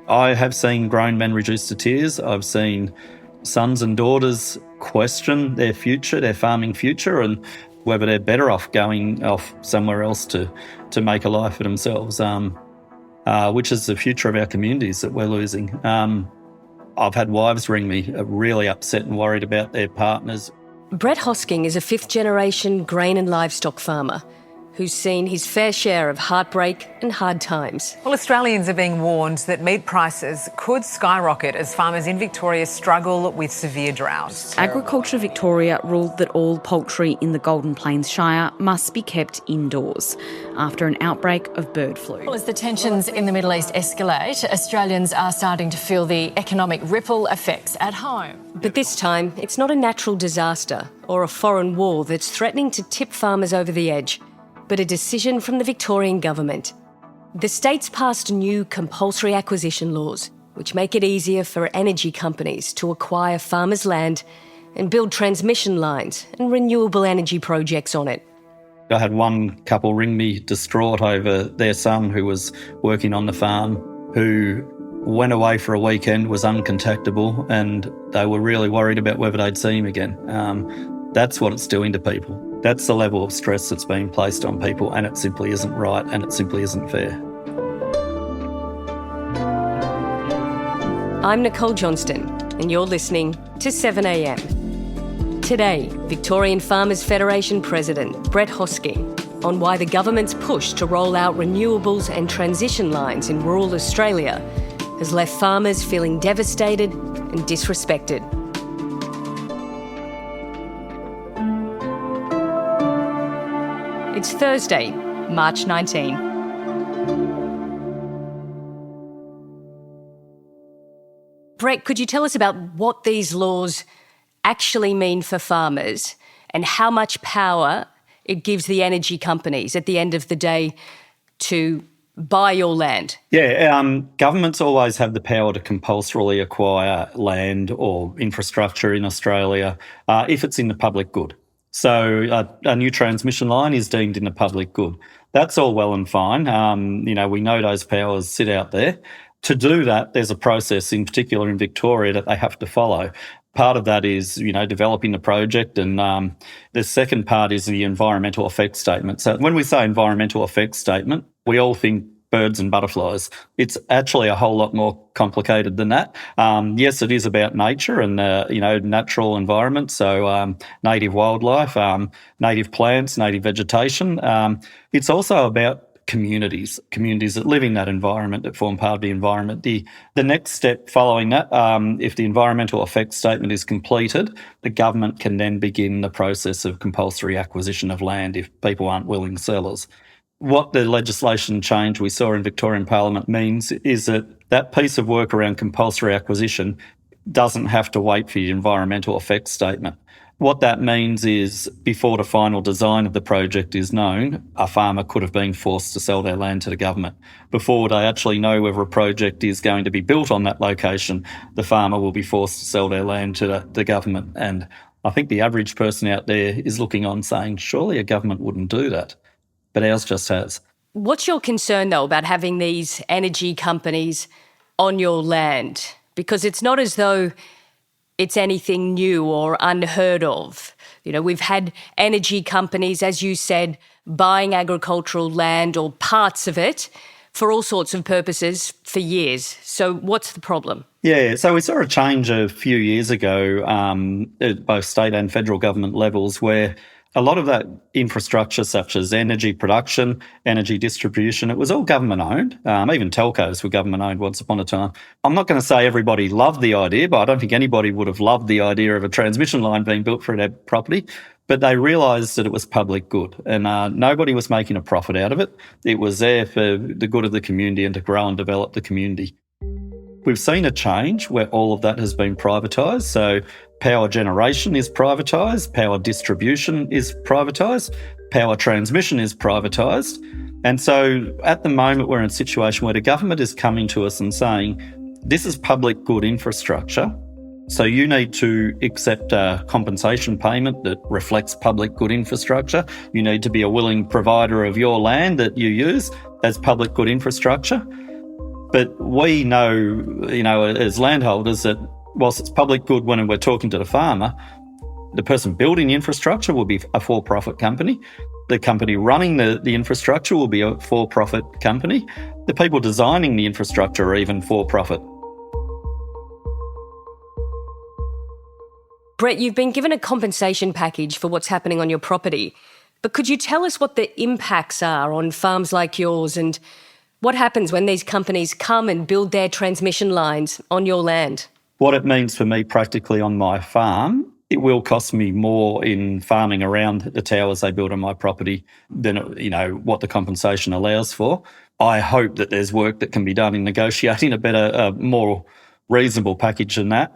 I have seen grown men reduced to tears. I've seen sons and daughters question their future, their farming future, and whether they're better off going off somewhere else to make a life for themselves, which is the future of our communities that we're losing. I've had wives ring me really upset and worried about their partners. Brett Hosking is a fifth-generation grain and livestock farmer who's seen his fair share of heartbreak and hard times. Well, Australians are being warned that meat prices could skyrocket as farmers in Victoria struggle with severe drought. Agriculture Victoria ruled that all poultry in the Golden Plains Shire must be kept indoors after an outbreak of bird flu. Well, as the tensions in the Middle East escalate, Australians are starting to feel the economic ripple effects at home. But this time, it's not a natural disaster or a foreign war that's threatening to tip farmers over the edge, but a decision from the Victorian government. The state's passed new compulsory acquisition laws, which make it easier for energy companies to acquire farmers' land and build transmission lines and renewable energy projects on it. I had one couple ring me distraught over their son who was working on the farm, who went away for a weekend, was uncontactable, and they were really worried about whether they'd see him again. That's what it's doing to people. That's the level of stress that's being placed on people, and it simply isn't right and it simply isn't fair. I'm Nicole Johnston, and you're listening to 7am. Today, Victorian Farmers Federation President Brett Hosking on why the government's push to roll out renewables and transition lines in rural Australia has left farmers feeling devastated and disrespected. It's Thursday, March 19. Brett, could you tell us about what these laws actually mean for farmers and how much power it gives the energy companies at the end of the day to buy your land? Yeah, governments always have the power to compulsorily acquire land or infrastructure in Australia if it's in the public good. So a new transmission line is deemed in the public good. That's all well and fine. We know those powers sit out there. To do that, there's a process, in particular in Victoria, that they have to follow. Part of that is, developing the project, and the second part is the environmental effects statement. So when we say environmental effects statement, we all think birds and butterflies. It's actually a whole lot more complicated than that. Yes, it is about nature and, natural environment, so native wildlife, native plants, native vegetation. It's also about communities that live in that environment, that form part of the environment. The next step following that, if the environmental effects statement is completed, the government can then begin the process of compulsory acquisition of land if people aren't willing sellers. What the legislation change we saw in Victorian Parliament means is that piece of work around compulsory acquisition doesn't have to wait for the environmental effects statement. What that means is before the final design of the project is known, a farmer could have been forced to sell their land to the government. Before they actually know whether a project is going to be built on that location, the farmer will be forced to sell their land to the government. And I think the average person out there is looking on saying, surely a government wouldn't do that. But ours just has. What's your concern, though, about having these energy companies on your land? Because it's not as though it's anything new or unheard of. We've had energy companies, as you said, buying agricultural land or parts of it for all sorts of purposes for years. So what's the problem? Yeah, so we saw a change a few years ago at both state and federal government levels where a lot of that infrastructure, such as energy production, energy distribution, it was all government-owned. Even telcos were government-owned once upon a time. I'm not going to say everybody loved the idea, but I don't think anybody would have loved the idea of a transmission line being built for their property. But they realised that it was public good, and nobody was making a profit out of it. It was there for the good of the community and to grow and develop the community. We've seen a change where all of that has been privatised. So power generation is privatised, power distribution is privatised, power transmission is privatised. And so at the moment we're in a situation where the government is coming to us and saying, this is public good infrastructure, so you need to accept a compensation payment that reflects public good infrastructure. You need to be a willing provider of your land that you use as public good infrastructure. But we know, as landholders that whilst it's public good when we're talking to the farmer, the person building the infrastructure will be a for-profit company. The company running the infrastructure will be a for-profit company. The people designing the infrastructure are even for-profit. Brett, you've been given a compensation package for what's happening on your property, but could you tell us what the impacts are on farms like yours and what happens when these companies come and build their transmission lines on your land? What it means for me practically on my farm, it will cost me more in farming around the towers they build on my property than, what the compensation allows for. I hope that there's work that can be done in negotiating a better, more reasonable package than that.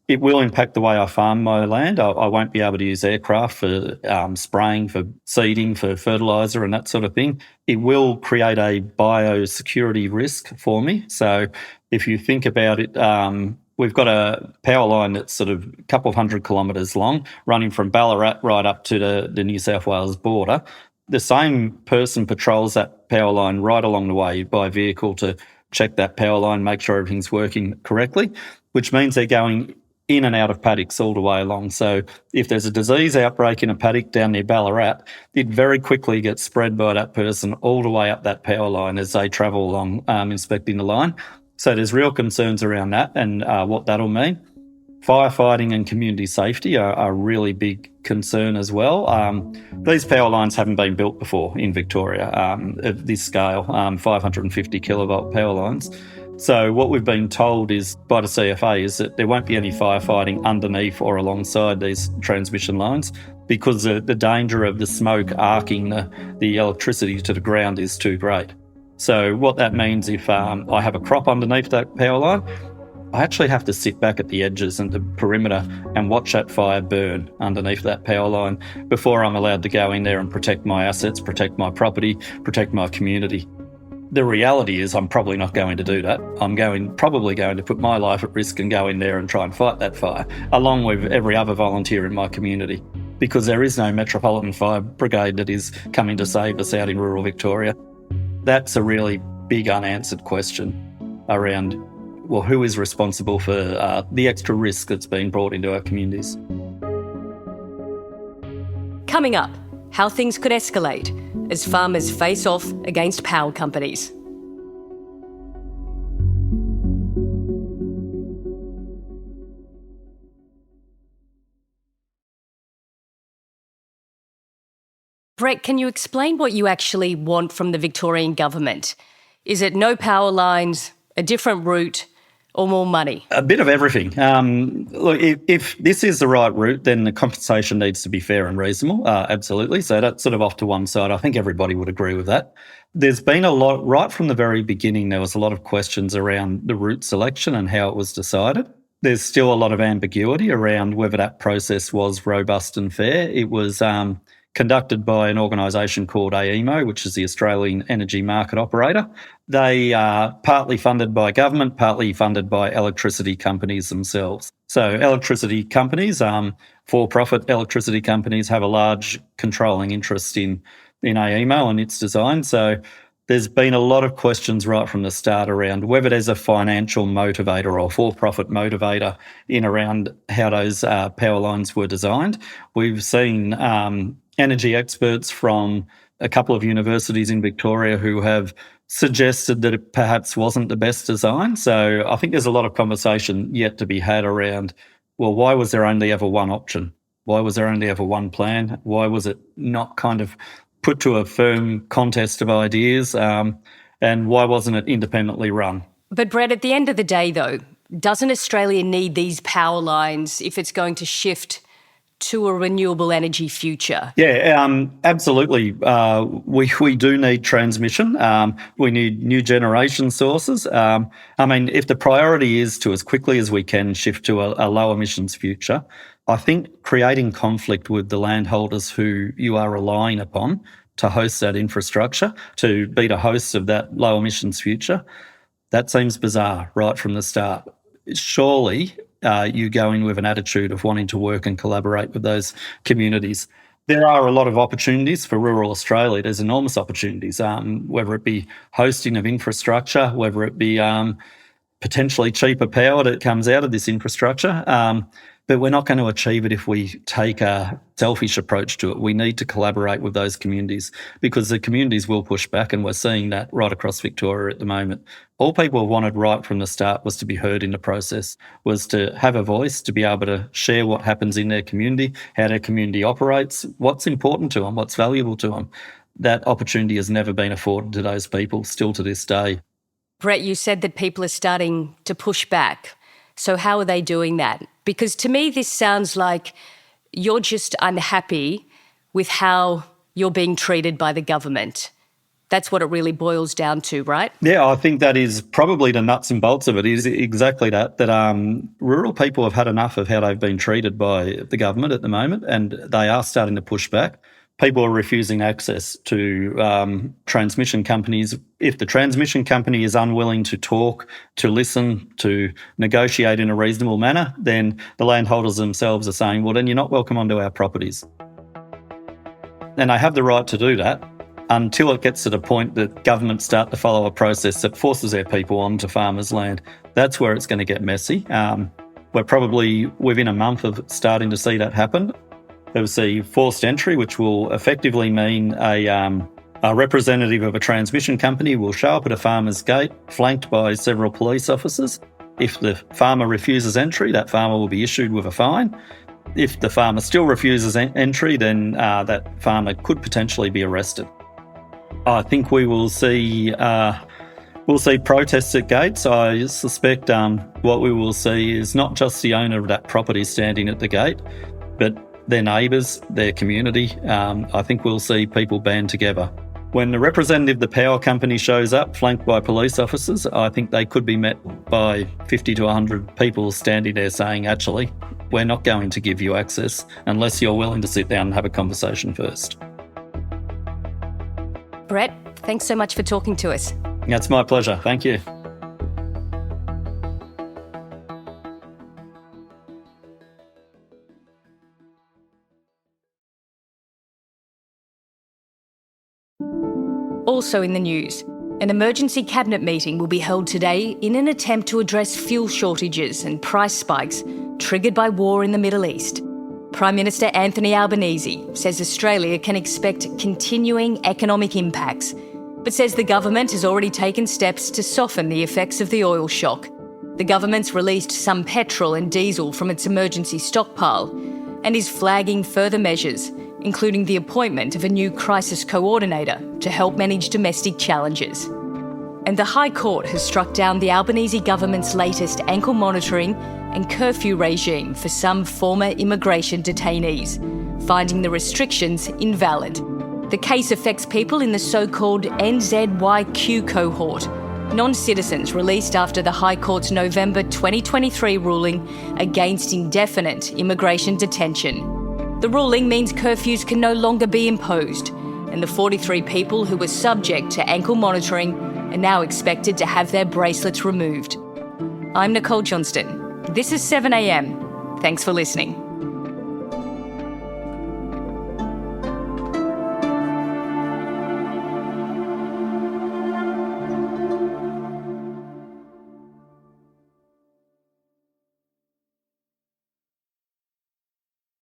It will impact the way I farm my land. I won't be able to use aircraft for spraying, for seeding, for fertiliser and that sort of thing. It will create a biosecurity risk for me. So if you think about it, we've got a power line that's sort of a couple of 100 kilometres long, running from Ballarat right up to the New South Wales border. The same person patrols that power line right along the way by vehicle to check that power line, make sure everything's working correctly, which means they're going in and out of paddocks all the way along. So if there's a disease outbreak in a paddock down near Ballarat, it very quickly gets spread by that person all the way up that power line as they travel along inspecting the line. So there's real concerns around that and what that'll mean. Firefighting and community safety are a really big concern as well. These power lines haven't been built before in Victoria at this scale, 550 kilovolt power lines. So what we've been told is by the CFA is that there won't be any firefighting underneath or alongside these transmission lines because the danger of the smoke arcing the electricity to the ground is too great. So what that means if I have a crop underneath that power line, I actually have to sit back at the edges and the perimeter and watch that fire burn underneath that power line before I'm allowed to go in there and protect my assets, protect my property, protect my community. The reality is I'm probably not going to do that. I'm probably going to put my life at risk and go in there and try and fight that fire, along with every other volunteer in my community, because there is no Metropolitan Fire Brigade that is coming to save us out in rural Victoria. That's a really big unanswered question around, well, who is responsible for the extra risk that's being brought into our communities? Coming up, how things could escalate as farmers face off against power companies. Brett, can you explain what you actually want from the Victorian government? Is it no power lines, a different route, or more money? A bit of everything. Look, if this is the right route, then the compensation needs to be fair and reasonable, absolutely. So that's sort of off to one side. I think everybody would agree with that. There's been a lot, right from the very beginning, there was a lot of questions around the route selection and how it was decided. There's still a lot of ambiguity around whether that process was robust and fair. It was conducted by an organisation called AEMO, which is the Australian Energy Market Operator. They are partly funded by government, partly funded by electricity companies themselves. So electricity companies, for-profit electricity companies, have a large controlling interest in AEMO and its design. So there's been a lot of questions right from the start around whether there's a financial motivator or for-profit motivator in around how those power lines were designed. We've seen energy experts from a couple of universities in Victoria who have suggested that it perhaps wasn't the best design. So I think there's a lot of conversation yet to be had around, well, why was there only ever one option? Why was there only ever one plan? Why was it not kind of put to a firm contest of ideas? And why wasn't it independently run? But Brett, at the end of the day, though, doesn't Australia need these power lines if it's going to shift to a renewable energy future? Yeah, absolutely. We do need transmission. We need new generation sources. If the priority is to, as quickly as we can, shift to a low emissions future, I think creating conflict with the landholders who you are relying upon to host that infrastructure, to be the hosts of that low emissions future, that seems bizarre right from the start. Surely you go in with an attitude of wanting to work and collaborate with those communities. There are a lot of opportunities for rural Australia. There's enormous opportunities, whether it be hosting of infrastructure, whether it be potentially cheaper power that comes out of this infrastructure. But we're not going to achieve it if we take a selfish approach to it. We need to collaborate with those communities because the communities will push back, and we're seeing that right across Victoria at the moment. All people wanted right from the start was to be heard in the process, was to have a voice, to be able to share what happens in their community, how their community operates, what's important to them, what's valuable to them. That opportunity has never been afforded to those people, still to this day. Brett, you said that people are starting to push back. So how are they doing that? Because to me, this sounds like you're just unhappy with how you're being treated by the government. That's what it really boils down to, right? Yeah, I think that is probably the nuts and bolts of it, is exactly that rural people have had enough of how they've been treated by the government at the moment, and they are starting to push back. People are refusing access to transmission companies. If the transmission company is unwilling to talk, to listen, to negotiate in a reasonable manner, then the landholders themselves are saying, well, then you're not welcome onto our properties. And they have the right to do that until it gets to the point that governments start to follow a process that forces their people onto farmers' land. That's where it's going to get messy. We're probably within a month of starting to see that happen. There was the forced entry, which will effectively mean a representative of a transmission company will show up at a farmer's gate, flanked by several police officers. If the farmer refuses entry, that farmer will be issued with a fine. If the farmer still refuses entry, then that farmer could potentially be arrested. I think we will see protests at gates. I suspect what we will see is not just the owner of that property standing at the gate, but their neighbours, their community. I think we'll see people band together. When the representative of the power company shows up, flanked by police officers, I think they could be met by 50 to 100 people standing there saying, actually, we're not going to give you access unless you're willing to sit down and have a conversation first. Brett, thanks so much for talking to us. It's my pleasure. Thank you. Also in the news, an emergency cabinet meeting will be held today in an attempt to address fuel shortages and price spikes triggered by war in the Middle East. Prime Minister Anthony Albanese says Australia can expect continuing economic impacts, but says the government has already taken steps to soften the effects of the oil shock. The government's released some petrol and diesel from its emergency stockpile and is flagging further measures, including the appointment of a new crisis coordinator to help manage domestic challenges. And the High Court has struck down the Albanese government's latest ankle monitoring and curfew regime for some former immigration detainees, finding the restrictions invalid. The case affects people in the so-called NZYQ cohort, non-citizens released after the High Court's November 2023 ruling against indefinite immigration detention. The ruling means curfews can no longer be imposed, and the 43 people who were subject to ankle monitoring are now expected to have their bracelets removed. I'm Nicole Johnston. This is 7am. Thanks for listening.